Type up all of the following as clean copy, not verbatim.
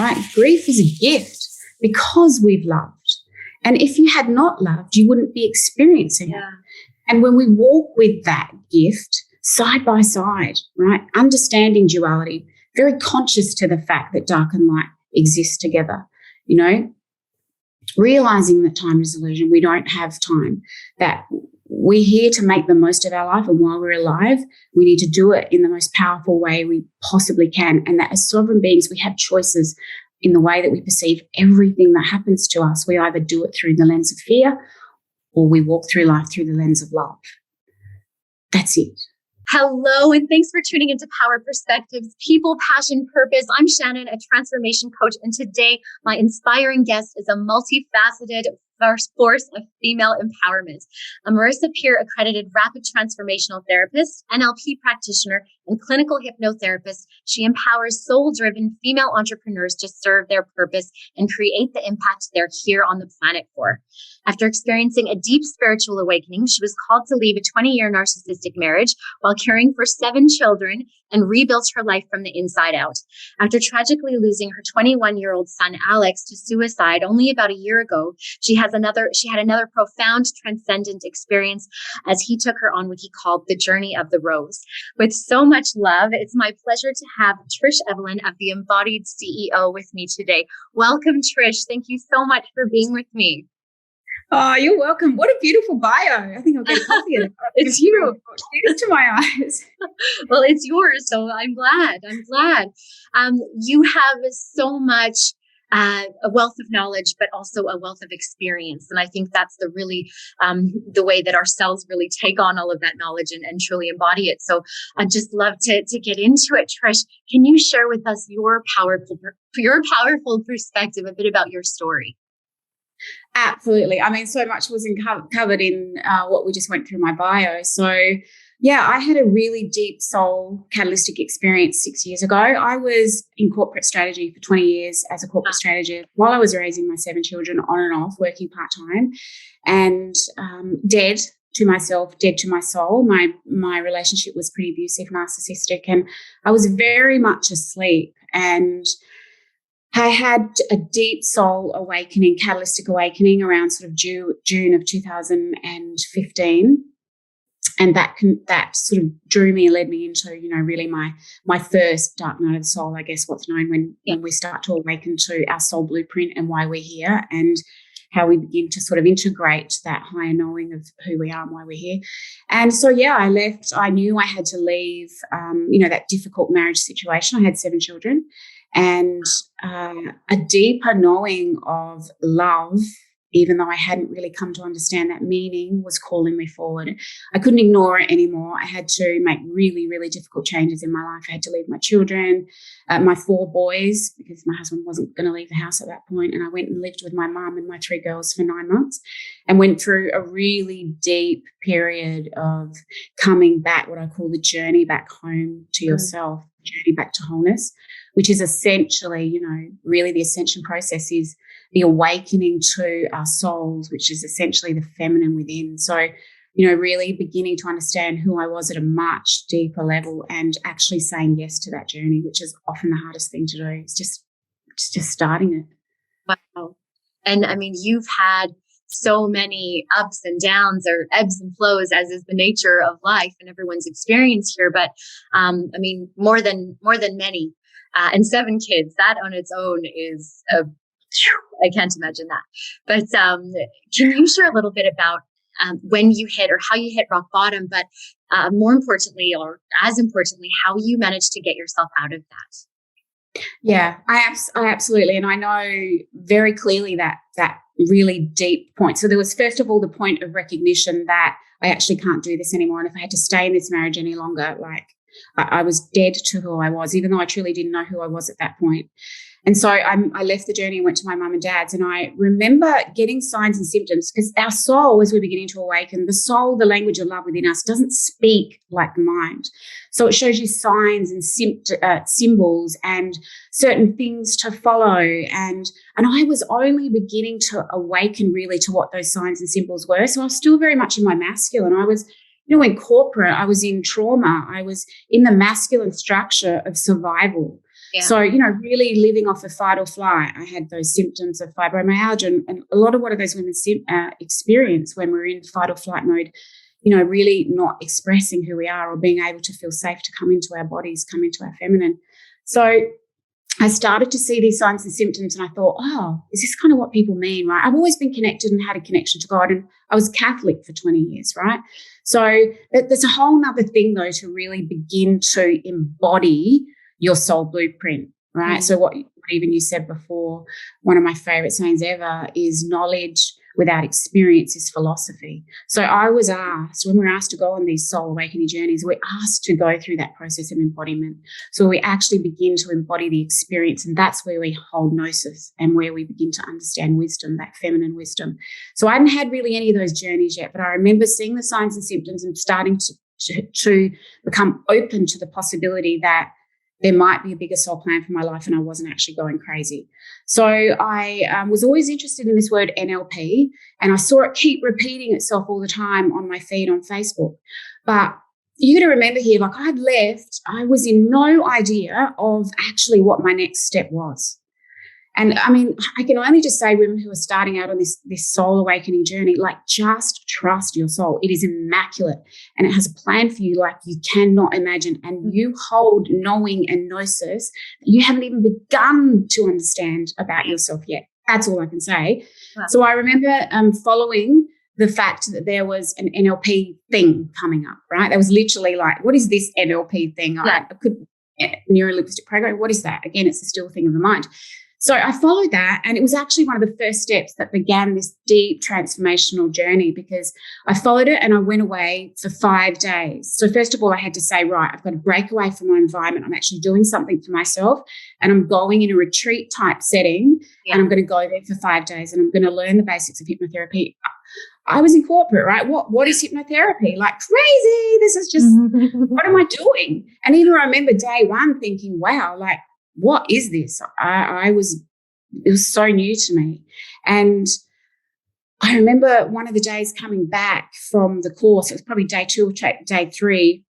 right? Grief is a gift because we've loved. And if you had not loved, you wouldn't be experiencing it. And when we walk with that gift side by side, right, understanding duality, very conscious to the fact that dark and light exist together, you know, realizing that time is illusion, we don't have time, that we're here to make the most of our life, and while we're alive, we need to do it in the most powerful way we possibly can, and that as sovereign beings, we have choices in the way that we perceive everything that happens to us. We either do it through the lens of fear or we walk through life through the lens of love. That's it. Hello, and thanks for tuning into Power Perspectives, People, Passion, Purpose. I'm Shannon, a transformation coach, and today my inspiring guest is a multifaceted force of female empowerment. A Marisa Peer accredited rapid transformational therapist, NLP practitioner, and clinical hypnotherapist, she empowers soul-driven female entrepreneurs to serve their purpose and create the impact they're here on the planet for. After experiencing a deep spiritual awakening, she was called to leave a 20-year narcissistic marriage while caring for 7 children and rebuilt her life from the inside out. After tragically losing her 21-year-old son, Alex, to suicide only about a year ago, she had another profound transcendent experience as he took her on what he called the journey of the rose. With so much love, it's my pleasure to have Trish Evelyn of the Embodied CEO with me today. Welcome, Trish. Thank you so much for being with me. Oh, you're welcome. What a beautiful bio. I think I'll get a copy of it. It's you. Tears to my eyes. Well, it's yours, so I'm glad. You have so much a wealth of knowledge, but also a wealth of experience. And I think that's the way that our cells really take on all of that knowledge and truly embody it. So I'd just love to get into it. Trish, can you share with us your powerful perspective, a bit about your story? Absolutely. I mean, so much was covered in what we just went through my bio. So yeah, I had a really deep soul catalytic experience 6 years ago. I was in corporate strategy for 20 years as a corporate strategist while I was raising my 7 children on and off, working part-time, and dead to myself, dead to my soul. My relationship was pretty abusive, narcissistic, and I was very much asleep. And I had a deep soul awakening, catalytic awakening around sort of June of 2015. And that sort of drew me and led me into, you know, really my first dark night of the soul, I guess, what's known when we start to awaken to our soul blueprint and why we're here, and how we begin to sort of integrate that higher knowing of who we are and why we're here. And so, yeah, I left. I knew I had to leave, that difficult marriage situation. I had 7 children, and a deeper knowing of love, even though I hadn't really come to understand that meaning, was calling me forward. I couldn't ignore it anymore. I had to make really, really difficult changes in my life. I had to leave my children, my 4 boys, because my husband wasn't going to leave the house at that point. And I went and lived with my mum and my 3 girls for 9 months, and went through a really deep period of coming back, what I call the journey back home to yourself, journey back to wholeness, which is essentially, you know, really the ascension process is the awakening to our souls, which is essentially the feminine within. So, you know, really beginning to understand who I was at a much deeper level, and actually saying yes to that journey, which is often the hardest thing to do. It's just starting it. Wow. And I mean, you've had so many ups and downs, or ebbs and flows, as is the nature of life and everyone's experience here. But I mean, more than many, and 7 kids, that on its own is I can't imagine that. But can you share a little bit about when you hit, or how you hit rock bottom, but more importantly, or as importantly, how you managed to get yourself out of that? Yeah, I absolutely. And I know very clearly that really deep point. So there was, first of all, the point of recognition that I actually can't do this anymore. And if I had to stay in this marriage any longer, like I was dead to who I was, even though I truly didn't know who I was at that point. And so I left the journey and went to my mum and dad's, and I remember getting signs and symptoms, because our soul, as we're beginning to awaken, the soul, the language of love within us, doesn't speak like the mind. So it shows you signs and symbols and certain things to follow. And I was only beginning to awaken really to what those signs and symbols were. So I was still very much in my masculine. I was, you know, in corporate, I was in trauma. I was in the masculine structure of survival. Yeah. So, really living off of fight or flight. I had those symptoms of fibromyalgia, and a lot of what those women experience when we're in fight or flight mode, really not expressing who we are or being able to feel safe to come into our bodies, come into our feminine. So I started to see these signs and symptoms, and I thought, is this kind of what people mean, right? I've always been connected and had a connection to God, and I was Catholic for 20 years, right? So there's a whole nother thing, though, to really begin to embody your soul blueprint, right? Mm-hmm. So what even you said before, one of my favorite sayings ever is knowledge without experience is philosophy. So I was asked, when we're asked to go on these soul awakening journeys, we're asked to go through that process of embodiment. So we actually begin to embody the experience, and that's where we hold gnosis and where we begin to understand wisdom, that feminine wisdom. So I hadn't had really any of those journeys yet, but I remember seeing the signs and symptoms and starting to become open to the possibility that there might be a bigger soul plan for my life and I wasn't actually going crazy. So I was always interested in this word NLP, and I saw it keep repeating itself all the time on my feed on Facebook. But you got to remember here, like I'd left, I was in no idea of actually what my next step was. And I mean, I can only just say women who are starting out on this soul awakening journey, like just trust your soul. It is immaculate and it has a plan for you like you cannot imagine. And you hold knowing and gnosis that you haven't even begun to understand about yourself yet. That's all I can say. Wow. So I remember following the fact that there was an NLP thing coming up, right? That was literally like, what is this NLP thing? Yeah. Neurolinguistic Programming, what is that? Again, it's a still thing of the mind. So I followed that, and it was actually one of the first steps that began this deep transformational journey, because I followed it and I went away for 5 days. So first of all, I had to say, right, I've got to break away from my environment. I'm actually doing something for myself, and I'm going in a retreat type setting, and I'm going to go there for 5 days, and I'm going to learn the basics of hypnotherapy. I was in corporate, right? What is hypnotherapy? Like crazy. This is just, what am I doing? And even I remember day one thinking, wow, like, what is this? It was so new to me. And I remember one of the days coming back from the course, it was probably day 2 or day 3,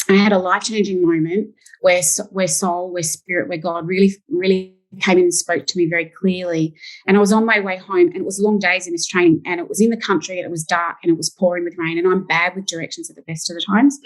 I had a life-changing moment where soul, where spirit, where God really, really came in and spoke to me very clearly. And I was on my way home, and it was long days in this training, and it was in the country, and it was dark, and it was pouring with rain, and I'm bad with directions at the best of the times.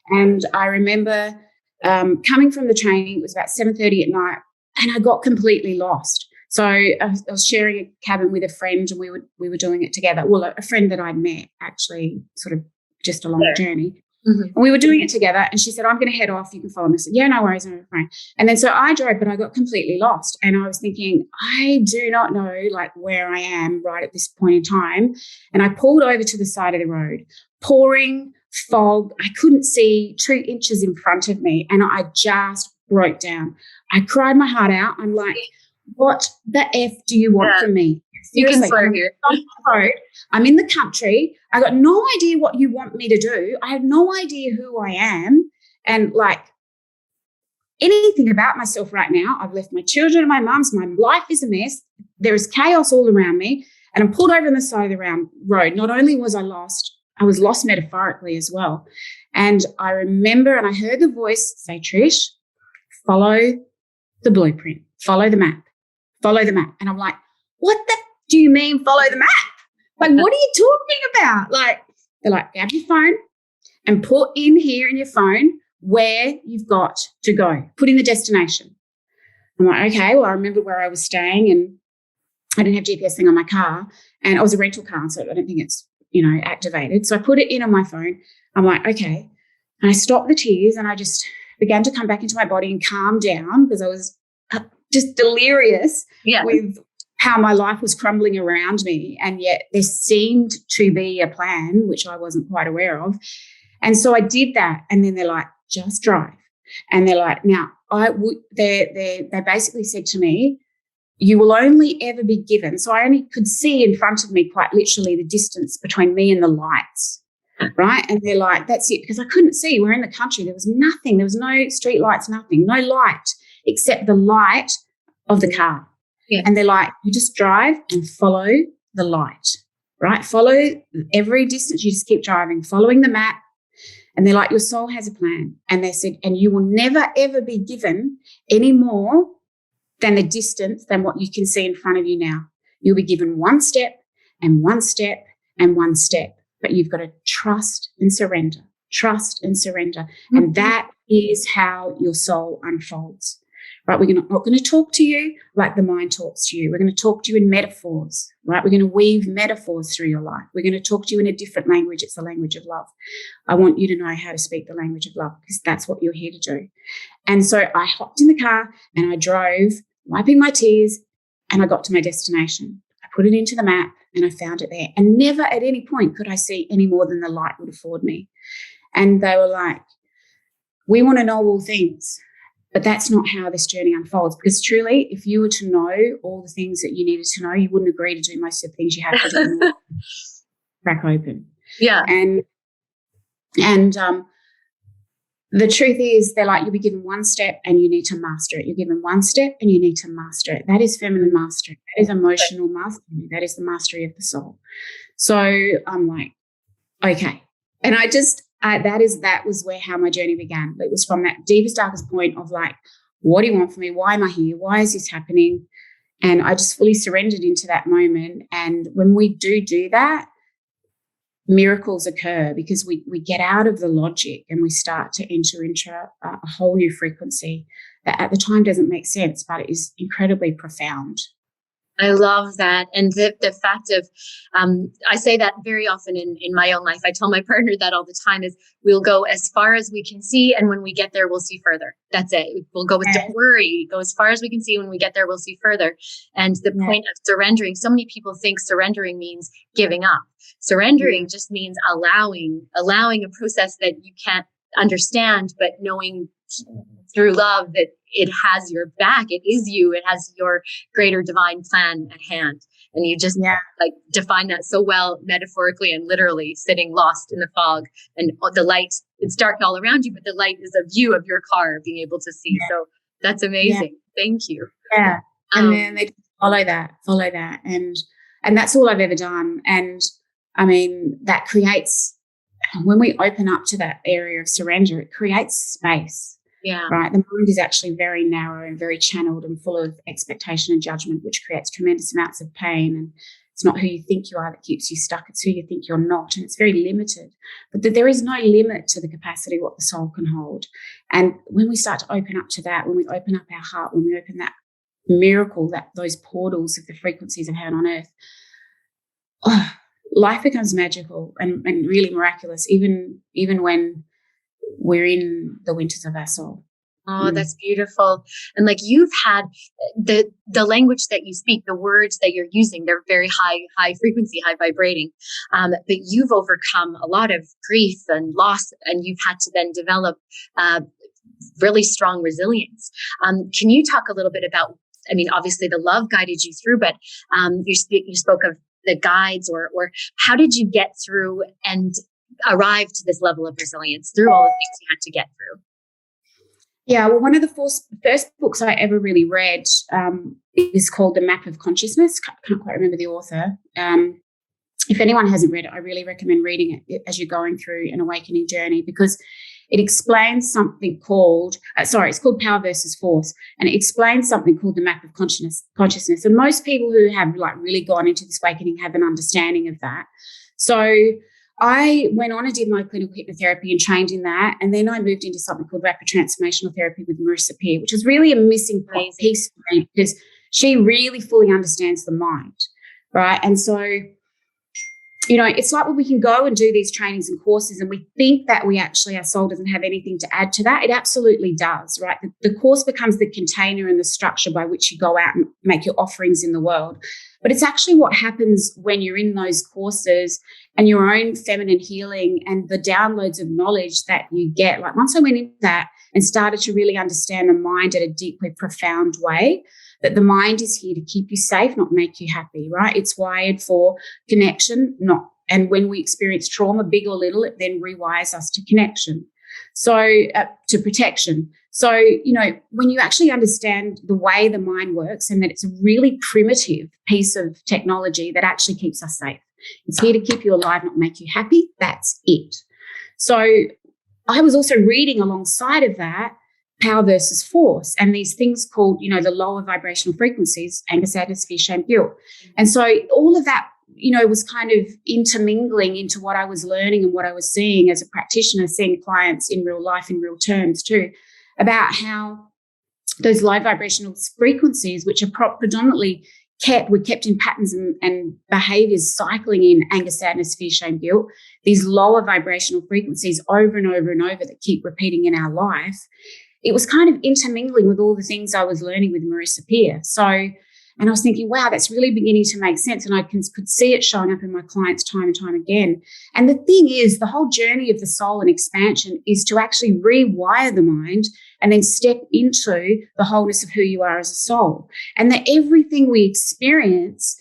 And I remember coming from the training, it was about 7:30 at night, and I got completely lost. So I was sharing a cabin with a friend, and we were doing it together. Well, a friend that I'd met actually, sort of just along the journey. Mm-hmm. And we were doing it together, and she said, I'm going to head off. You can follow me. I said, yeah, no worries. I'm fine. And then so I drove, but I got completely lost. And I was thinking, I do not know like where I am right at this point in time. And I pulled over to the side of the road, pouring fog. I couldn't see 2 inches in front of me, and I just broke down. I cried my heart out. I'm like, what the F do you want from me? You can slow here. I'm in the country. I got no idea what you want me to do. I have no idea who I am and like anything about myself right now. I've left my children at my mum's. My life is a mess. There is chaos all around me, and I'm pulled over on the side of the road. Not only was I lost, I was lost metaphorically as well. And I remember, and I heard the voice say, Trish, follow the blueprint, follow the map, follow the map. And I'm like, what the do you mean follow the map? Like, what are you talking about? Like, they're like, grab your phone and put in here in your phone where you've got to go. Put in the destination. I'm like, okay, well, I remember where I was staying, and I didn't have GPS thing on my car, and it was a rental car, so I don't think it's, activated. So I put it in on my phone. I'm like, okay. And I stopped the tears, and I just began to come back into my body and calm down, because I was just delirious with how my life was crumbling around me. And yet there seemed to be a plan, which I wasn't quite aware of. And so I did that. And then they're like, just drive. And they're like, now they basically said to me, you will only ever be given. So I only could see in front of me quite literally the distance between me and the lights, right? And they're like, that's it, because I couldn't see. We're in the country. There was nothing. There was no street lights, nothing, no light except the light of the car. Yeah. And they're like, you just drive and follow the light, right? Follow every distance. You just keep driving, following the map. And they're like, your soul has a plan. And they said, and you will never, ever be given any more than the distance than what you can see in front of you now. You'll be given one step and one step and one step, but you've got to trust and surrender, trust and surrender. Mm-hmm. And that is how your soul unfolds, right? We're not going to talk to you like the mind talks to you. We're going to talk to you in metaphors, right? We're going to weave metaphors through your life. We're going to talk to you in a different language. It's the language of love. I want you to know how to speak the language of love because that's what you're here to do. And so I hopped in the car and I drove, wiping my tears, and I got to my destination. I put it into the map and I found it there. And never at any point could I see any more than the light would afford me. And they were like, we want to know all things, but that's not how this journey unfolds. Because truly, if you were to know all the things that you needed to know, you wouldn't agree to do most of the things you have to do. Crack open. Yeah. And the truth is, they're like, you'll be given one step and you need to master it. You're given one step and you need to master it. That is feminine mastery. That is emotional mastery. That is the mastery of the soul. So I'm like, okay. And that was how my journey began. It was from that deepest, darkest point of like, what do you want from me? Why am I here? Why is this happening? And I just fully surrendered into that moment. And when we do that, miracles occur because we get out of the logic and we start to enter into a whole new frequency that at the time doesn't make sense, but it is incredibly profound. I love that. And the fact of, I say that very often in my own life. I tell my partner that all the time is we'll go as far as we can see. And when we get there, we'll see further. That's it. We'll go with don't worry, go as far as we can see. When we get there, we'll see further. And the point of surrendering, so many people think surrendering means giving up. Surrendering just means allowing a process that you can't understand, but knowing through love that it has your back. It is you. It has your greater divine plan at hand. And you just like define that so well, metaphorically and literally, sitting lost in the fog and the light. It's dark all around you, but the light is a view of your car being able to see. So that's amazing. Thank you. Yeah. And then they follow that. And that's all I've ever done. And I mean, that creates, when we open up to that area of surrender, it creates space. Yeah. Right. The mind is actually very narrow and very channeled and full of expectation and judgment, which creates tremendous amounts of pain. And it's not who you think you are that keeps you stuck. It's who you think you're not. And it's very limited. But there is no limit to the capacity what the soul can hold. And when we start to open up to that, when we open up our heart, when we open that miracle, that those portals of the frequencies of heaven on earth, life becomes magical and really miraculous, even when we're in the winters of our soul. Oh, that's beautiful. And like you've had the language that you speak, the words that you're using, they're very high frequency, high vibrating. But you've overcome a lot of grief and loss, and you've had to then develop really strong resilience. Can you talk a little bit about, I mean, obviously the love guided you through, but you spoke of the guides or how did you get through and arrive to this level of resilience through all the things you had to get through? Yeah, well, one of the first books I ever really read is called The Map of Consciousness. Can't quite remember the author. If anyone hasn't read it, I really recommend reading it as you're going through an awakening journey, because it explains something called, it's called Power versus Force, and it explains something called the Map of Consciousness. And most people who have like really gone into this awakening have an understanding of that. So I went on and did my clinical hypnotherapy and trained in that. And then I moved into something called rapid transformational therapy with Marisa, which is really a missing piece for me because she really fully understands the mind, right? And so, you know, it's like when we can go and do these trainings and courses and we think that our soul doesn't have anything to add to that. It absolutely does, right? The course becomes the container and the structure by which you go out and make your offerings in the world. But it's actually what happens when you're in those courses and your own feminine healing and the downloads of knowledge that you get. Like once I went into that and started to really understand the mind in a deeply profound way, that the mind is here to keep you safe, not make you happy, right? It's wired for connection, and when we experience trauma, big or little, it then rewires us to connection. So to protection. So, you know, when you actually understand the way the mind works and that it's a really primitive piece of technology that actually keeps us safe. It's here to keep you alive, not make you happy. That's it. So I was also reading alongside of that power versus force, and these things called, the lower vibrational frequencies, anger, sadness, fear, shame, guilt. And so all of that, was kind of intermingling into what I was learning and what I was seeing as a practitioner, seeing clients in real life, in real terms too, about how those low vibrational frequencies, which are predominantly were kept in patterns and behaviors cycling in anger, sadness, fear, shame, guilt, these lower vibrational frequencies over and over and over that keep repeating in our life. It was kind of intermingling with all the things I was learning with Marisa Peer. And I was thinking, wow, that's really beginning to make sense. And I could see it showing up in my clients time and time again. And the thing is, the whole journey of the soul and expansion is to actually rewire the mind and then step into the wholeness of who you are as a soul. And that everything we experience,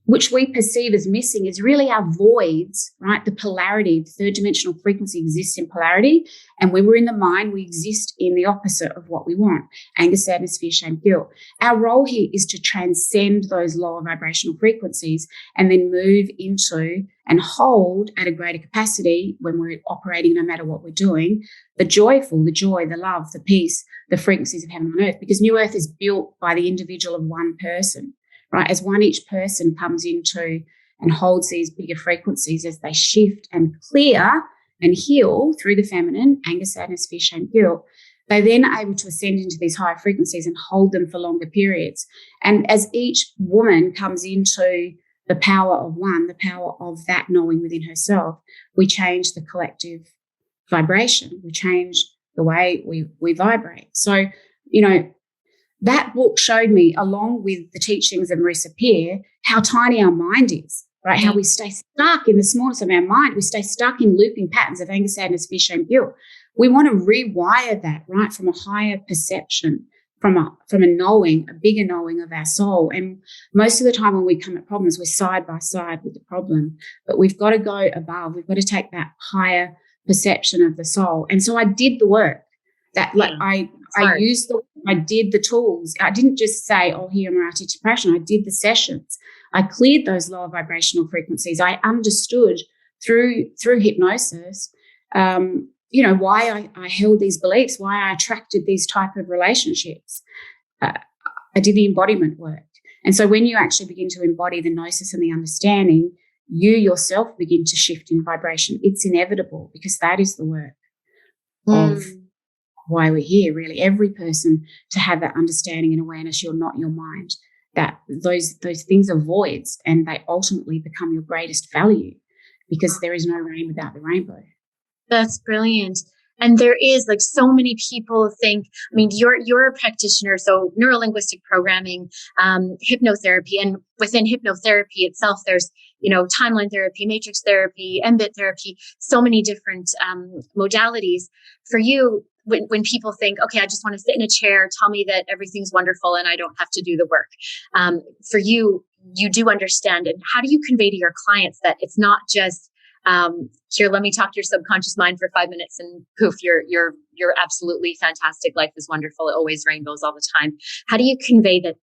which we perceive as missing, is really our voids, right? The polarity, the third dimensional frequency exists in polarity. And when we're in the mind, we exist in the opposite of what we want: anger, sadness, fear, shame, guilt. Our role here is to transcend those lower vibrational frequencies and then move into and hold at a greater capacity when we're operating, no matter what we're doing, the joyful, the joy, the love, the peace, the frequencies of heaven on earth. Because New Earth is built by the individual of one person. Right, as each person comes into and holds these bigger frequencies, as they shift and clear and heal through the feminine, anger, sadness, fear, shame, guilt, they're then able to ascend into these higher frequencies and hold them for longer periods. And as each woman comes into the power of one, the power of that knowing within herself, we change the collective vibration. We change the way we vibrate. So, that book showed me, along with the teachings of Marisa Peer, how tiny our mind is, right? How we stay stuck in the smallness of our mind. We stay stuck in looping patterns of anger, sadness, fear, shame, guilt. We want to rewire that, right, from a higher perception, from a knowing, a bigger knowing of our soul. And most of the time when we come at problems, we're side by side with the problem. But we've got to go above. We've got to take that higher perception of the soul. And so I did the work. I did the tools. I didn't just say, oh, here, Marathi to passion. I did the sessions. I cleared those lower vibrational frequencies. I understood through hypnosis, why I held these beliefs, why I attracted these type of relationships. I did the embodiment work. And so when you actually begin to embody the gnosis and the understanding, you yourself begin to shift in vibration. It's inevitable, because that is the work of why we're here, really. Every person to have that understanding and awareness, you're not your mind, that those things are voids, and they ultimately become your greatest value, because there is no rain without the rainbow. That's brilliant. And there is, like, so many people think, I mean, you're a practitioner, so neurolinguistic programming, hypnotherapy, and within hypnotherapy itself, there's, timeline therapy, matrix therapy, embed therapy, so many different modalities. For you, when people think, okay, I just want to sit in a chair, tell me that everything's wonderful and I don't have to do the work. For you, you do understand. And how do you convey to your clients that it's not just, here, let me talk to your subconscious mind for 5 minutes and poof, you're absolutely fantastic. Life is wonderful. It always rainbows all the time. How do you convey that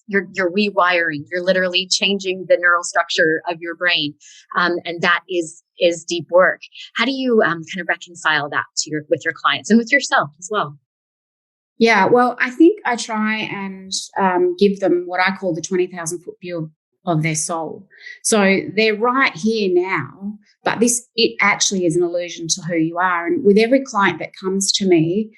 you're rewiring, you're literally changing the neural structure of your brain? And that is deep work. How do you kind of reconcile that with your clients and with yourself as well? Yeah, well, I think I try and give them what I call the 20,000 foot view of their soul. So they're right here now, but it actually is an illusion to who you are. And with every client that comes to me,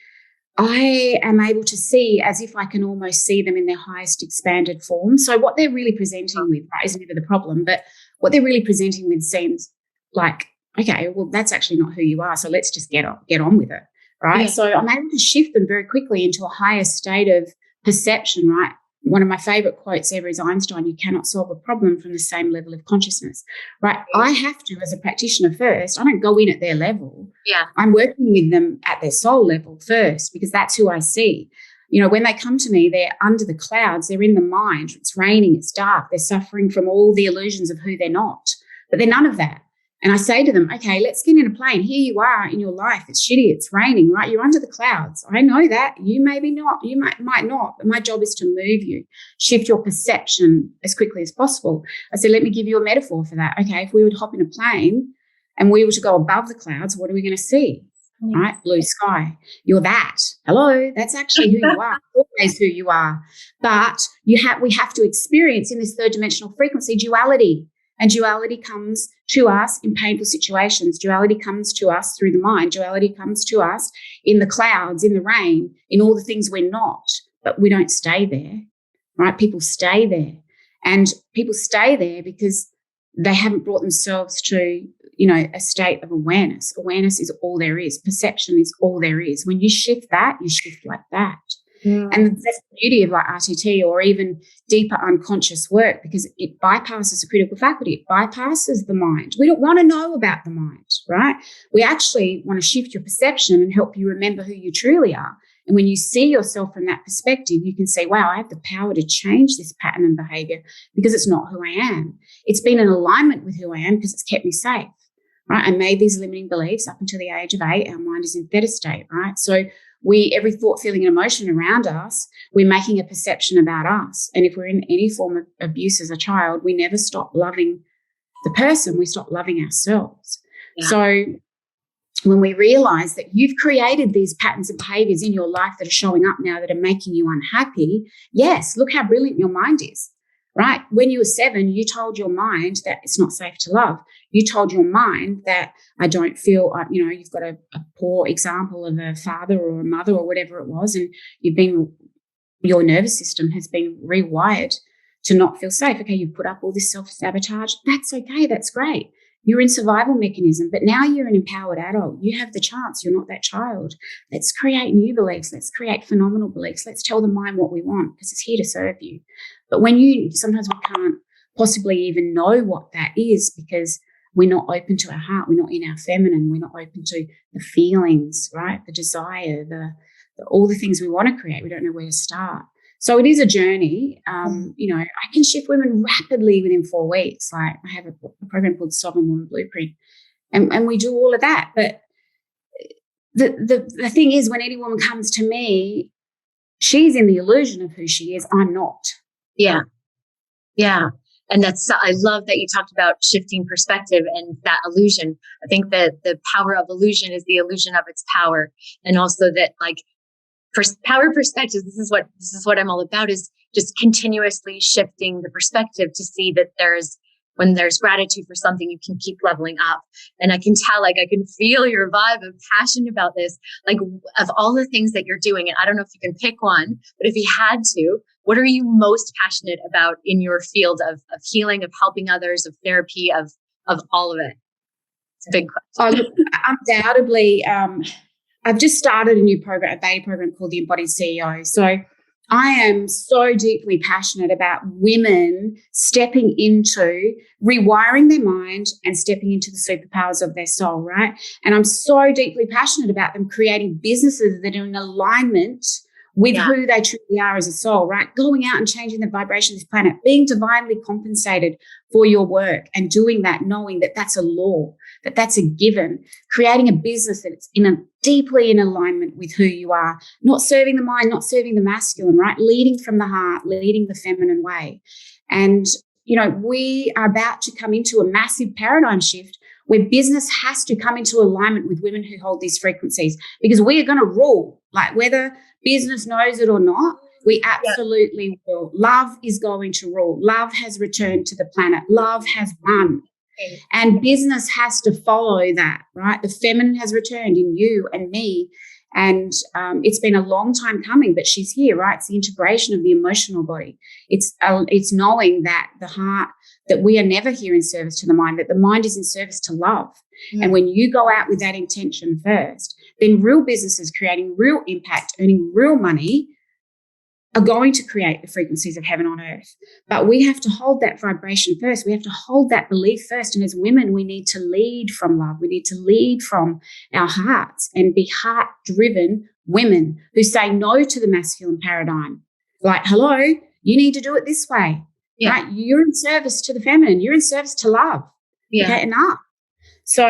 I am able to see as if I can almost see them in their highest expanded form. So what they're really presenting with, right, is never the problem, but what they're really presenting with seems like, okay, well, that's actually not who you are. So let's just get on with it, right? Yeah. So I'm able to shift them very quickly into a higher state of perception, right? One of my favorite quotes ever is Einstein: you cannot solve a problem from the same level of consciousness, right? I have to, as a practitioner first, I don't go in at their level. Yeah. I'm working with them at their soul level first, because that's who I see. When they come to me, they're under the clouds, they're in the mind, it's raining, it's dark, they're suffering from all the illusions of who they're not, but they're none of that. And I say to them, okay, let's get in a plane. Here you are in your life. It's shitty. It's raining, right? You're under the clouds. I know that. You maybe not. You might not. But my job is to move you, shift your perception as quickly as possible. I said, let me give you a metaphor for that. Okay, if we were to hop in a plane and we were to go above the clouds, what are we going to see? right? Blue sky. You're that. Hello, that's actually who you are. Always who you are. But we have to experience in this third dimensional frequency duality. And duality comes to us in painful situations. Duality comes to us through the mind. Duality comes to us in the clouds, in the rain, in all the things we're not. But we don't stay there, right? People stay there. And people stay there because they haven't brought themselves to, a state of awareness. Awareness is all there is. Perception is all there is. When you shift that, you shift like that. Mm. And that's the beauty of like RTT or even deeper unconscious work, because it bypasses a critical faculty. It bypasses the mind. We don't want to know about the mind, right? We actually want to shift your perception and help you remember who you truly are. And when you see yourself from that perspective, you can say, wow, I have the power to change this pattern and behavior because it's not who I am. It's been in alignment with who I am because it's kept me safe, right? I made these limiting beliefs up until the age of 8. Our mind is in theta state, right? So every thought, feeling, and emotion around us, we're making a perception about us. And if we're in any form of abuse as a child, we never stop loving the person. We stop loving ourselves. Yeah. So when we realize that you've created these patterns and behaviors in your life that are showing up now that are making you unhappy, yes, look how brilliant your mind is, right? When you were 7, you told your mind that it's not safe to love. You told your mind that I don't feel, you've got a poor example of a father or a mother or whatever it was, and your nervous system has been rewired to not feel safe. Okay, you've put up all this self-sabotage. That's okay. That's great. You're in survival mechanism, but now you're an empowered adult. You have the chance. You're not that child. Let's create new beliefs. Let's create phenomenal beliefs. Let's tell the mind what we want because it's here to serve you. But sometimes we can't possibly even know what that is because we're not open to our heart. We're not in our feminine. We're not open to the feelings, right? The desire, all the things we want to create. We don't know where to start. So it is a journey. I can shift women rapidly within 4 weeks. Like I have a program called Sovereign Woman Blueprint, and we do all of that. But the thing is, when any woman comes to me, she's in the illusion of who she is. I'm not. Yeah. Yeah. And I love that you talked about shifting perspective and that illusion. I think that the power of illusion is the illusion of its power. And also that power perspectives, this is what I'm all about, is just continuously shifting the perspective to see that when there's gratitude for something, you can keep leveling up. And I can tell, I can feel your vibe of passion about this, of all the things that you're doing. And I don't know if you can pick one, but if you had to, what are you most passionate about in your field of healing, of helping others, of therapy, of all of it? It's a big question. Undoubtedly, I've just started a new program, a beta program called the Embodied CEO. So I am so deeply passionate about women stepping into rewiring their mind and stepping into the superpowers of their soul, right? And I'm so deeply passionate about them creating businesses that are in alignment with who they truly are as a soul, right? Going out and changing the vibration of this planet, being divinely compensated for your work and doing that, knowing that that's a law, that that's a given, creating a business that's deeply in alignment with who you are, not serving the mind, not serving the masculine, right? Leading from the heart, leading the feminine way. And, we are about to come into a massive paradigm shift where business has to come into alignment with women who hold these frequencies, because we are going to rule, whether business knows it or not, we absolutely will. Love is going to rule. Love has returned to the planet. Love has won. Okay. And business has to follow that, right? The feminine has returned in you and me. And it's been a long time coming, but she's here, right? It's the integration of the emotional body. It's knowing that the heart, that we are never here in service to the mind, that the mind is in service to love. Mm. And when you go out with that intention first, then real businesses creating real impact, earning real money, are going to create the frequencies of heaven on earth. But we have to hold that vibration first. We have to hold that belief first. And as women, we need to lead from love. We need to lead from our hearts and be heart-driven women who say no to the masculine paradigm. Hello, you need to do it this way. Yeah. Right? You're in service to the feminine. You're in service to love. Yeah. Okay, enough. So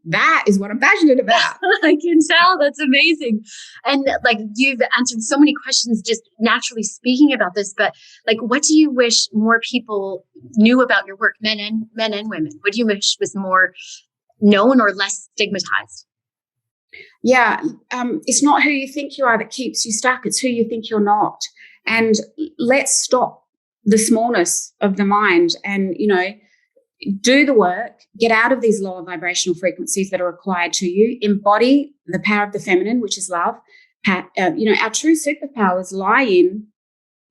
that is what I'm passionate about. I can tell. That's amazing. And you've answered so many questions just naturally speaking about this, but what do you wish more people knew about your work, men and women? What do you wish was more known or less stigmatized? it's not who you think you are that keeps you stuck. It's who you think you're not. And let's stop the smallness of the mind and, do the work, get out of these lower vibrational frequencies that are required to you, embody the power of the feminine, which is love. Our true superpowers lie in,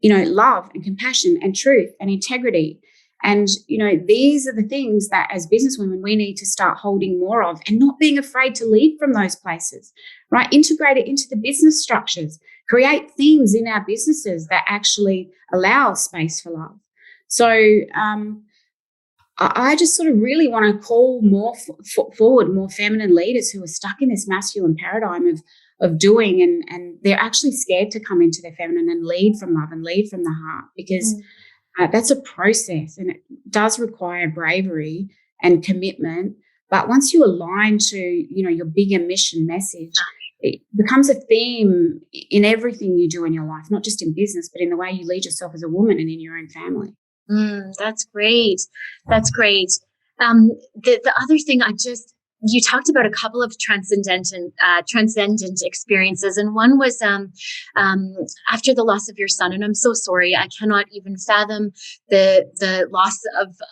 love and compassion and truth and integrity. And, these are the things that as businesswomen, we need to start holding more of and not being afraid to lead from those places, right? Integrate it into the business structures, create themes in our businesses that actually allow space for love. So, I just sort of really want to call more forward, more feminine leaders who are stuck in this masculine paradigm of doing, and they're actually scared to come into their feminine and lead from love and lead from the heart, because that's a process and it does require bravery and commitment. But once you align to, your bigger mission message, it becomes a theme in everything you do in your life, not just in business, but in the way you lead yourself as a woman and in your own family. That's great. That's great. The other thing you talked about a couple of transcendent experiences, and one was after the loss of your son. And I'm so sorry, I cannot even fathom the loss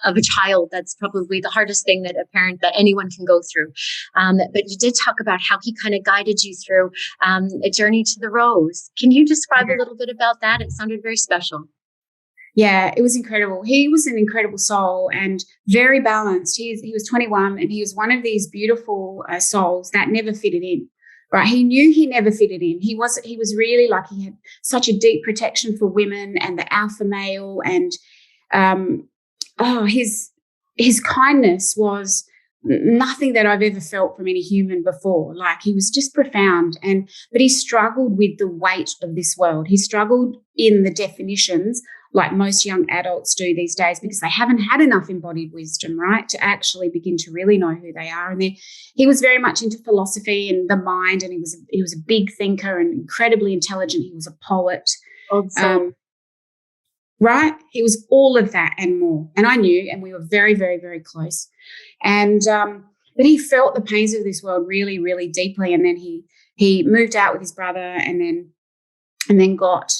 of a child. That's probably the hardest thing that anyone can go through. But you did talk about how he kind of guided you through a journey to the rose. Can you describe a little bit about that? It sounded very special. Yeah, it was incredible. He was an incredible soul and very balanced. He was 21 and he was one of these beautiful souls that never fitted in, right? He knew he never fitted in. He was really like, he had such a deep protection for women and the alpha male, and his kindness was nothing that I've ever felt from any human before. Like, he was just profound, but he struggled with the weight of this world. He struggled in the definitions like most young adults do these days, because they haven't had enough embodied wisdom, right, to actually begin to really know who they are. And he was very much into philosophy and the mind, and he was a big thinker and incredibly intelligent. He was a poet. Right? He was all of that and more. And I knew, and we were very, very, very close. And but he felt the pains of this world really, really deeply. And then he moved out with his brother, and then got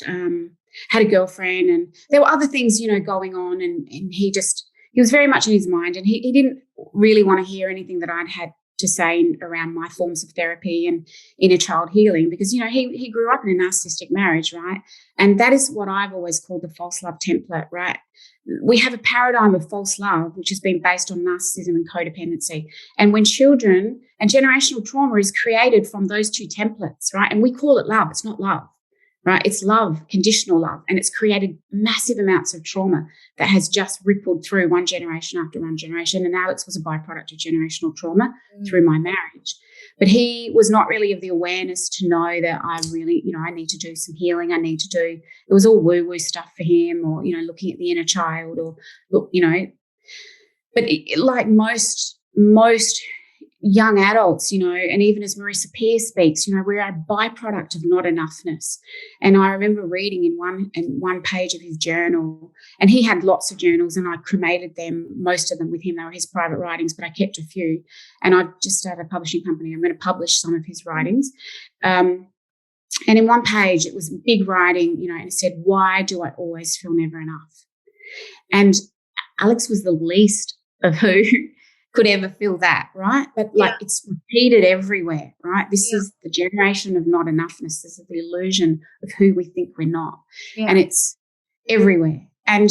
had a girlfriend, and there were other things, going on. And he was very much in his mind, and he didn't really want to hear anything that I'd had to say around my forms of therapy and inner child healing, because, he grew up in a narcissistic marriage, right? And that is what I've always called the false love template, right? We have a paradigm of false love, which has been based on narcissism and codependency. And when children and generational trauma is created from those two templates, right? And we call it love. It's not love. Right? It's love, conditional love, and it's created massive amounts of trauma that has just rippled through one generation after one generation. And Alex was a byproduct of generational trauma through my marriage. But he was not really of the awareness to know that I really, I need to do some healing. It was all woo-woo stuff for him, or, looking at the inner child, or look, but like most young adults, and even as Marisa Peer speaks, we're a byproduct of not enoughness. And I remember reading in one page of his journal, and he had lots of journals, and I cremated them, most of them with him. They were his private writings, but I kept a few. And I just started a publishing company. I'm going to publish some of his writings. And in one page, it was big writing, and it said, "Why do I always feel never enough?" And Alex was the least of who could ever feel that, right? But it's repeated everywhere, right? This is the generation of not enoughness. This is the illusion of who we think we're not. And it's everywhere. And,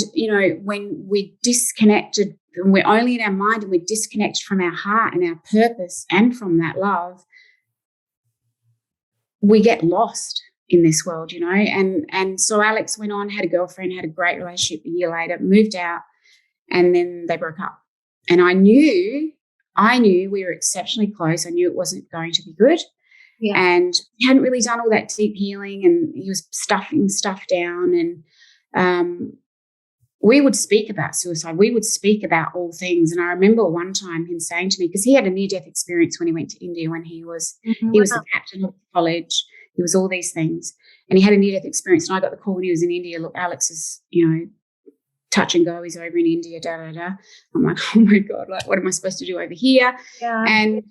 when we're disconnected, and we're only in our mind, and we're disconnected from our heart and our purpose and from that love, we get lost in this world, And so Alex went on, had a girlfriend, had a great relationship. A year later, moved out, and then they broke up. And I knew we were exceptionally close. I knew it wasn't going to be good. Yeah. And he hadn't really done all that deep healing, and he was stuffing stuff down. And we would speak about suicide. We would speak about all things. And I remember one time him saying to me, because he had a near-death experience when he went to India, when he was the captain of the college. He was all these things. And he had a near-death experience. And I got the call when he was in India. Look, Alex is, touch and go. He's over in India, I'm like, oh my God, like, what am I supposed to do over here? Yeah. And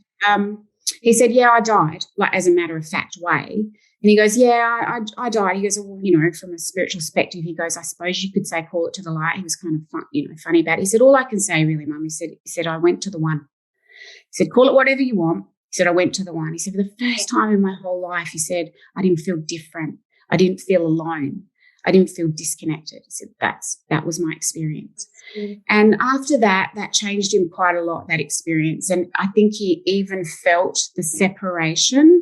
he said, yeah, I died, like as a matter of fact way. And he goes, yeah, I died. He goes, well, from a spiritual perspective, he goes, I suppose you could say, call it to the light. He was kind of funny about it. He said, all I can say really, Mum, he said, I went to the one. He said, call it whatever you want. He said, I went to the one. He said, for the first time in my whole life, he said, I didn't feel different. I didn't feel alone. I didn't feel disconnected. He said, that was my experience. And after that changed him quite a lot, that experience. And I think he even felt the separation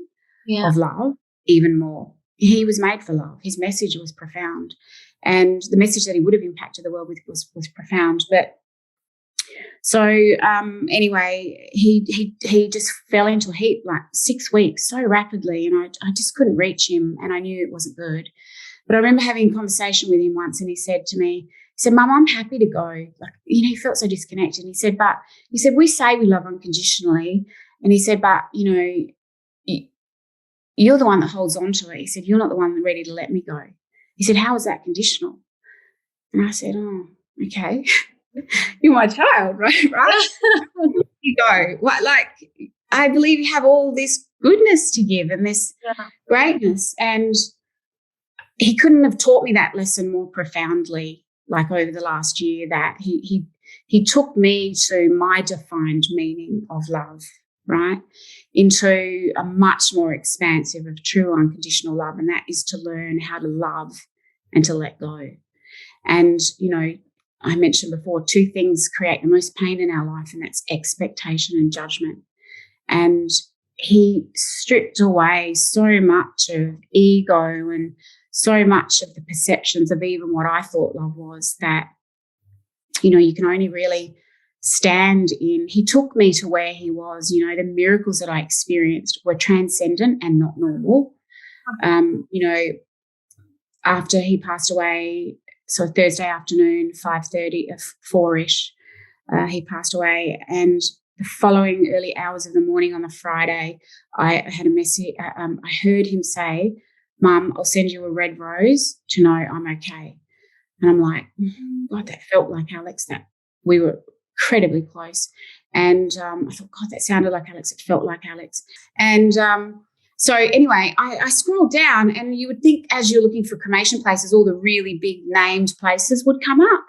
of love even more. He was made for love. His message was profound. And the message that he would have impacted the world with was profound. But so anyway, he just fell into a heap like 6 weeks so rapidly, and I just couldn't reach him, and I knew it wasn't good. But I remember having a conversation with him once, and he said to me, Mum, I'm happy to go. Like, he felt so disconnected. He said, we say we love unconditionally. And he said, but, you're the one that holds on to it. He said, you're not the one ready to let me go. He said, how is that conditional? And I said, oh, okay. You're my child, right? You go. Like, I believe you have all this goodness to give and this greatness. And he couldn't have taught me that lesson more profoundly, like over the last year, that he took me to my defined meaning of love, right, into a much more expansive of true unconditional love, and that is to learn how to love and to let go. And, I mentioned before, 2 things create the most pain in our life, and that's expectation and judgment. And he stripped away so much of ego and so much of the perceptions of even what I thought love was, that, you can only really stand in. He took me to where he was. The miracles that I experienced were transcendent and not normal. After he passed away, so Thursday afternoon, 5:30, 4-ish, he passed away. And the following early hours of the morning on the Friday, I had a message. I heard him say, Mum, I'll send you a red rose to know I'm okay. And I'm like, God, that felt like Alex, that we were incredibly close. And I thought, God, that sounded like Alex. It felt like Alex. And so anyway, I scrolled down, and you would think as you're looking for cremation places, all the really big named places would come up.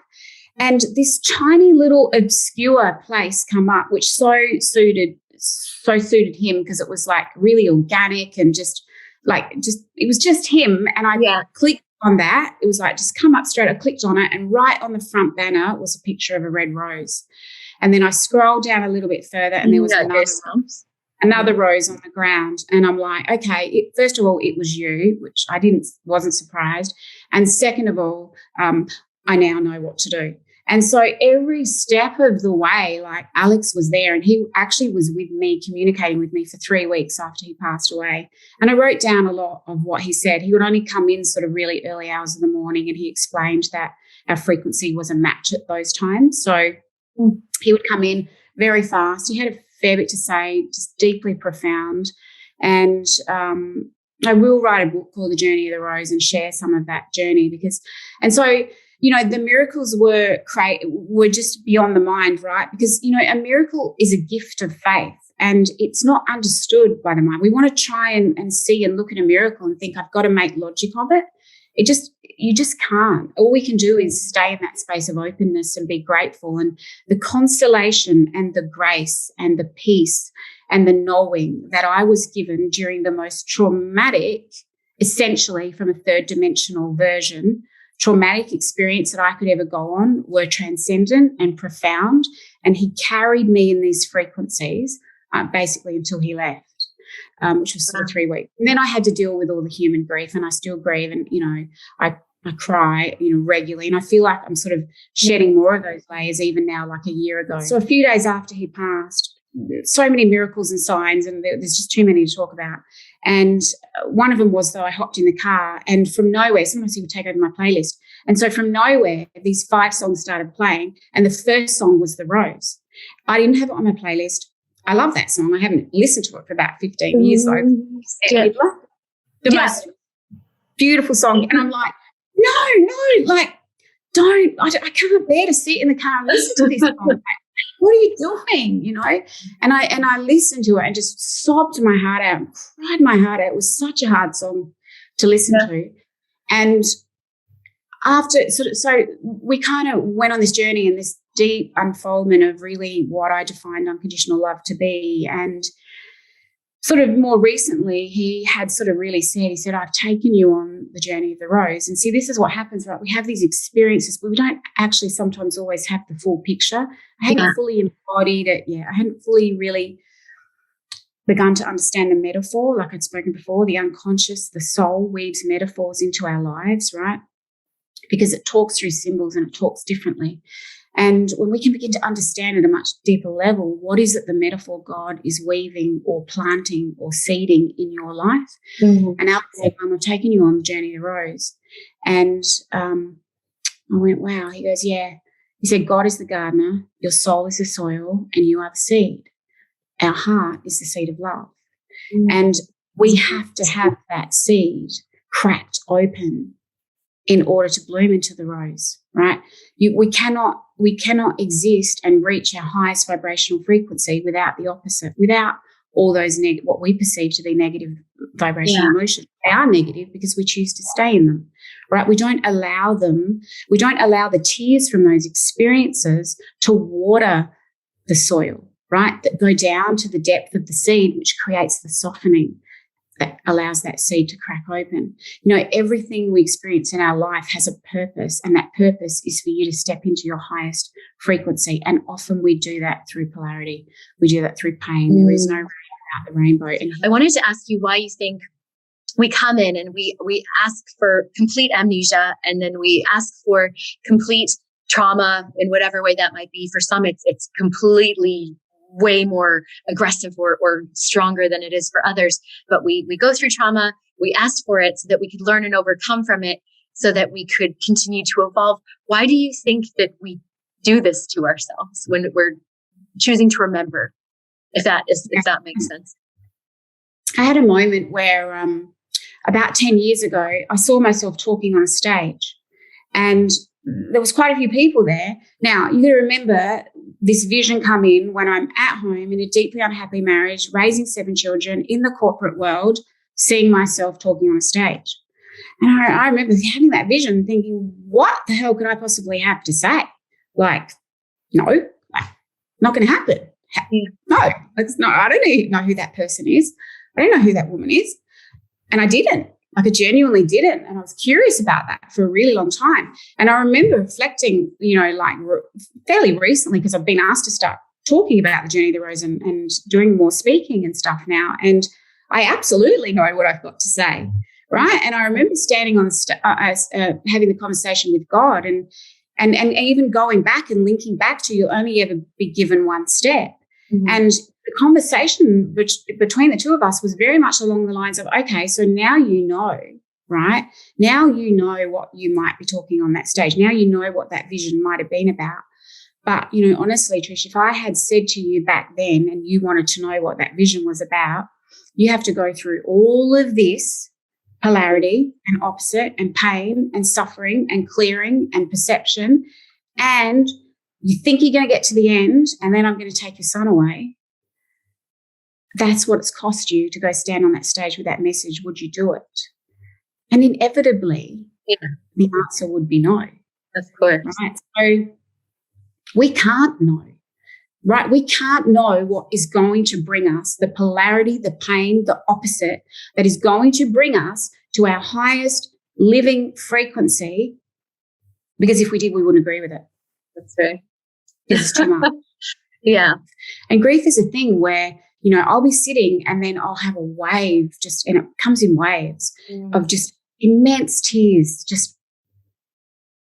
And this tiny little obscure place come up, which so suited him, because it was like really organic and it was just him. And I clicked on that. It was like, just come up straight. I clicked on it, and right on the front banner was a picture of a red rose. And then I scrolled down a little bit further, and there was another rose on the ground. And I'm like, okay, first of all, it was you, which I wasn't surprised. And second of all, I now know what to do. And so every step of the way, like, Alex was there, and he actually was with me, communicating with me for 3 weeks after he passed away. And I wrote down a lot of what he said. He would only come in sort of really early hours of the morning, and he explained that our frequency was a match at those times. So he would come in very fast. He had a fair bit to say, just deeply profound. And I will write a book called The Journey of the Rose and share some of that journey, the miracles were just beyond the mind, right? Because, a miracle is a gift of faith, and it's not understood by the mind. We want to try and see and look at a miracle and think, I've got to make logic of it. You just can't. All we can do is stay in that space of openness and be grateful. And the consolation and the grace and the peace and the knowing that I was given during the most traumatic, essentially from a third dimensional version, traumatic experience that I could ever go on, were transcendent and profound. And he carried me in these frequencies basically until he left, which was sort of 3 weeks. And then I had to deal with all the human grief, and I still grieve, and, I cry, regularly. And I feel like I'm sort of shedding more of those layers even now, like a year ago. So a few days after he passed, so many miracles and signs, and there's just too many to talk about. And one of them was, though, I hopped in the car, and from nowhere, sometimes he would take over my playlist. And so from nowhere, these 5 songs started playing, and the first song was The Rose. I didn't have it on my playlist. I love that song. I haven't listened to it for about 15 years, though. The most beautiful song. And I'm like, no, like, don't. I can't bear to sit in the car and listen to this song. what are you doing? You know? And I listened to it and just sobbed my heart out and cried my heart out. It was such a hard song to listen to. And after so we kind of went on this journey and this deep unfoldment of really what I defined unconditional love to be. And sort of more recently, he had sort of really said, he said, I've taken you on the journey of the rose. And see, this is what happens, right? We have these experiences, but we don't actually sometimes always have the full picture. I hadn't fully embodied it yet. I hadn't fully really begun to understand the metaphor, like I'd spoken before, the unconscious, the soul weaves metaphors into our lives, right? Because it talks through symbols and it talks differently. And when we can begin to understand at a much deeper level, what is it the metaphor God is weaving or planting or seeding in your life? And Alex said, Mum, I've taken you on the journey of the rose. And I went, wow. He goes, yeah. He said, God is the gardener, your soul is the soil, and you are the seed. Our heart is the seed of love. And we have to have that seed cracked open in order to bloom into the rose, right? We cannot exist and reach our highest vibrational frequency without the opposite, without all those what we perceive to be negative vibrational emotions. They are negative because we choose to stay in them, right? We don't allow the tears from those experiences to water the soil, right? That go down to the depth of the seed, which creates the softening that allows that seed to crack open. You know, everything we experience in our life has a purpose, and that purpose is for you to step into your highest frequency. And often we do that through polarity. We do that through pain. There is no rainbow without the rainbow. And I wanted to ask you why you think we come in and we ask for complete amnesia, and then we ask for complete trauma in whatever way that might be. For some, it's completely way more aggressive or stronger than it is for others. But we go through trauma, we asked for it so that we could learn and overcome from it so that we could continue to evolve. Why do you think that we do this to ourselves when we're choosing to remember? If that makes sense. I had a moment where about 10 years ago, I saw myself talking on a stage, and there was quite a few people there. Now, you got to remember this vision come in when I'm at home in a deeply unhappy marriage, raising 7 children in the corporate world, seeing myself talking on a stage. And I remember having that vision thinking, what the hell could I possibly have to say? Like, no, not going to happen. No, it's not. I don't even know who that person is. I don't know who that woman is. And I didn't. Like, I genuinely didn't. And I was curious about that for a really long time. And I remember reflecting, you know, like fairly recently, because I've been asked to start talking about the journey of the rose and doing more speaking and stuff now. And I absolutely know what I've got to say, right? And I remember standing on having the conversation with God and even going back and linking back to you'll only ever be given one step. And the conversation between the two of us was very much along the lines of, okay, so now you know, right? Now you know what you might be talking on that stage. Now you know what that vision might have been about. But, you know, honestly, Trish, if I had said to you back then and you wanted to know what that vision was about, you have to go through all of this polarity and opposite and pain and suffering and clearing and perception, and you think you're going to get to the end and then I'm going to take your son away. That's what it's cost you to go stand on that stage with that message. Would you do it? And inevitably, the answer would be no. Of course. Right? So we can't know, right? We can't know what is going to bring us the polarity, the pain, the opposite that is going to bring us to our highest living frequency, because if we did, we wouldn't agree with it. That's right. It's too much. Yeah. And grief is a thing where, you know, I'll be sitting and then I'll have a wave and it comes in waves of just immense tears, just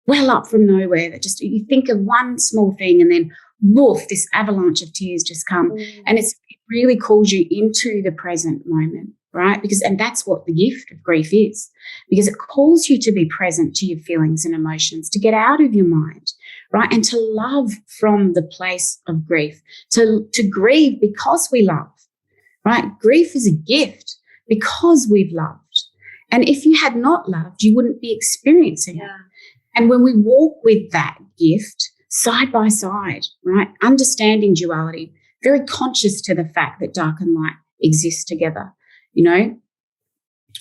well up from nowhere, that just, you think of one small thing and then woof, this avalanche of tears just come. And it really calls you into the present moment, right? And that's what the gift of grief is, because it calls you to be present to your feelings and emotions, to get out of your mind, right? And to love from the place of grief, to grieve because we love, right? Grief is a gift because we've loved. And if you had not loved, you wouldn't be experiencing it. And when we walk with that gift, side by side, right? Understanding duality, very conscious to the fact that dark and light exist together, you know,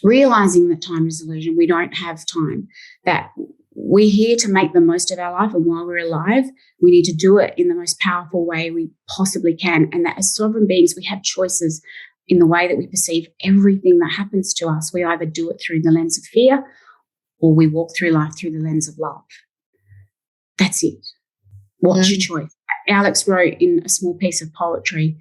realizing that time is illusion. We don't have time, that we're here to make the most of our life. And while we're alive, we need to do it in the most powerful way we possibly can. And that as sovereign beings, we have choices in the way that we perceive everything that happens to us. We either do it through the lens of fear or we walk through life through the lens of love. That's it. What's your choice? Alex wrote in a small piece of poetry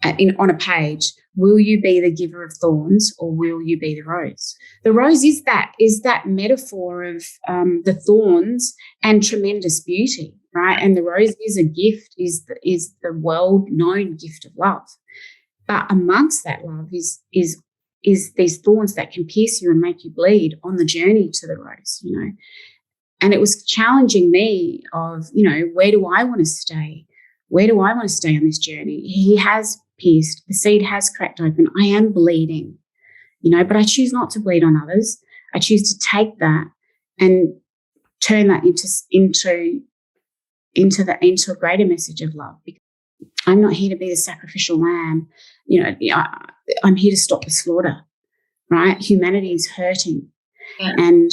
on a page, will you be the giver of thorns or will you be the rose? The rose is that metaphor of the thorns and tremendous beauty, right? And the rose is a gift, is the world-known gift of love. But amongst that love is these thorns that can pierce you and make you bleed on the journey to the rose, you know. And it was challenging me of, you know, where do I want to stay? Where do I want to stay on this journey? He has pierced, the seed has cracked open. I am bleeding, you know, but I choose not to bleed on others. I choose to take that and turn that into a greater message of love. I'm not here to be the sacrificial lamb. You know, I'm here to stop the slaughter, right? Humanity is hurting. Yeah. And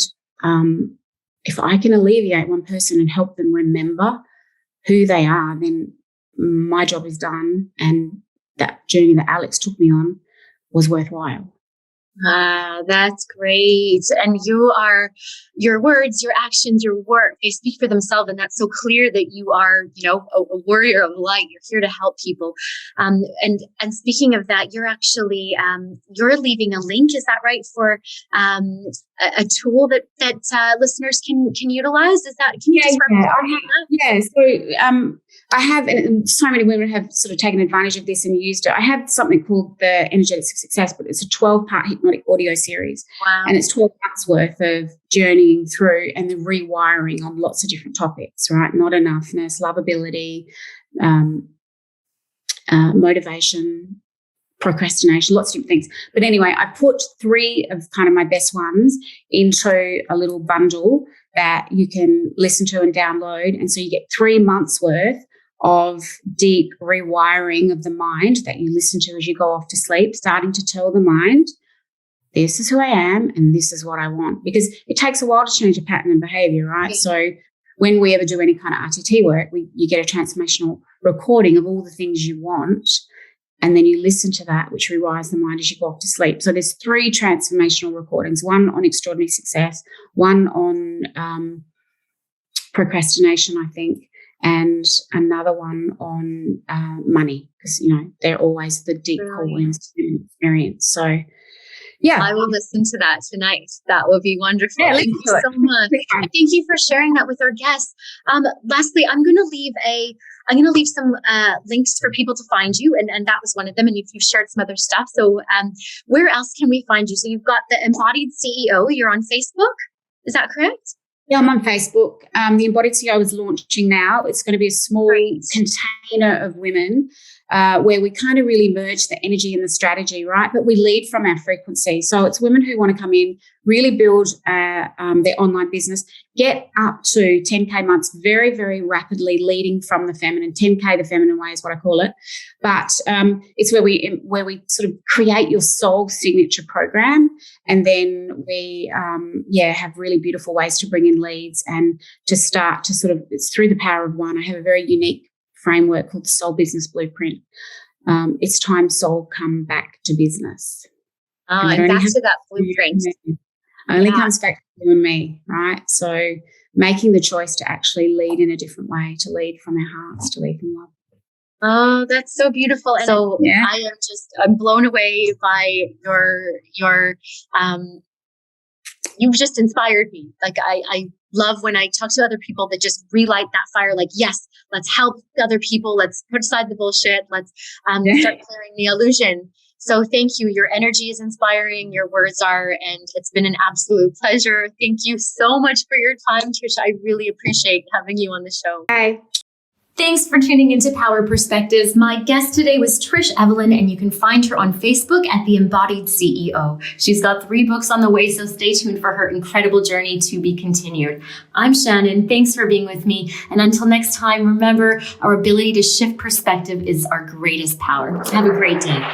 if I can alleviate one person and help them remember who they are, then my job is done. And that journey that Alex took me on was worthwhile. That's great. And your words, your actions, your work, they speak for themselves. And that's so clear that you are, you know, a warrior of light. You're here to help people. And speaking of that, you're actually, you're leaving a link. Is that right? For, a tool that listeners can utilize? Is that, can you just represent that? Yeah. So, I have, and so many women have sort of taken advantage of this and used it. I have something called the Energetics of Success, but it's a 12-part hypnotic audio series. Wow. And it's 12 months worth of journeying through and the rewiring on lots of different topics, right? Not enoughness, lovability, motivation, procrastination, lots of different things. But anyway, I put 3 of kind of my best ones into a little bundle that you can listen to and download. And so you get 3 months worth of deep rewiring of the mind that you listen to as you go off to sleep, starting to tell the mind, this is who I am and this is what I want. Because it takes a while to change a pattern and behavior, right? So when we ever do any kind of RTT work, you get a transformational recording of all the things you want, and then you listen to that, which rewires the mind as you go off to sleep. So there's 3 transformational recordings, one on extraordinary success, one on procrastination, I think, and another one on money, because, you know, they're always the deep callings to experience. So, yeah. I will listen to that tonight. That will be wonderful. Yeah, thank you so much. Thank you for sharing that with our guests. Lastly, I'm going to leave some links for people to find you, and that was one of them. And you've shared some other stuff. So where else can we find you? So you've got the Embodied CEO. You're on Facebook. Is that correct? Yeah, I'm on Facebook. The Embodied CEO is launching now. It's going to be a small container of women where we kind of really merge the energy and the strategy, right? But we lead from our frequency. So it's women who want to come in, really build their online business, get up to 10K months very, very rapidly, leading from the feminine. 10K the feminine way is what I call it. But it's where we sort of create your soul signature program, and then we have really beautiful ways to bring in leads and to start to sort of, it's through the power of one. I have a very unique framework called the Soul Business Blueprint. It's time soul come back to business. And back to that blueprint. Only comes back to you and me, right? So making the choice to actually lead in a different way, to lead from our hearts, to lead from love. Oh, that's so beautiful. And so I'm blown away by you've just inspired me. Like I love when I talk to other people that just relight that fire. Like, yes, let's help other people. Let's put aside the bullshit. Let's start clearing the illusion. So thank you. Your energy is inspiring. Your words are, and it's been an absolute pleasure. Thank you so much for your time, Trish. I really appreciate having you on the show. Bye. Thanks for tuning into Power Perspectives. My guest today was Trish Evelyn, and you can find her on Facebook at The Embodied CEO. She's got 3 books on the way, so stay tuned for her incredible journey to be continued. I'm Shannon. Thanks for being with me. And until next time, remember, our ability to shift perspective is our greatest power. Have a great day.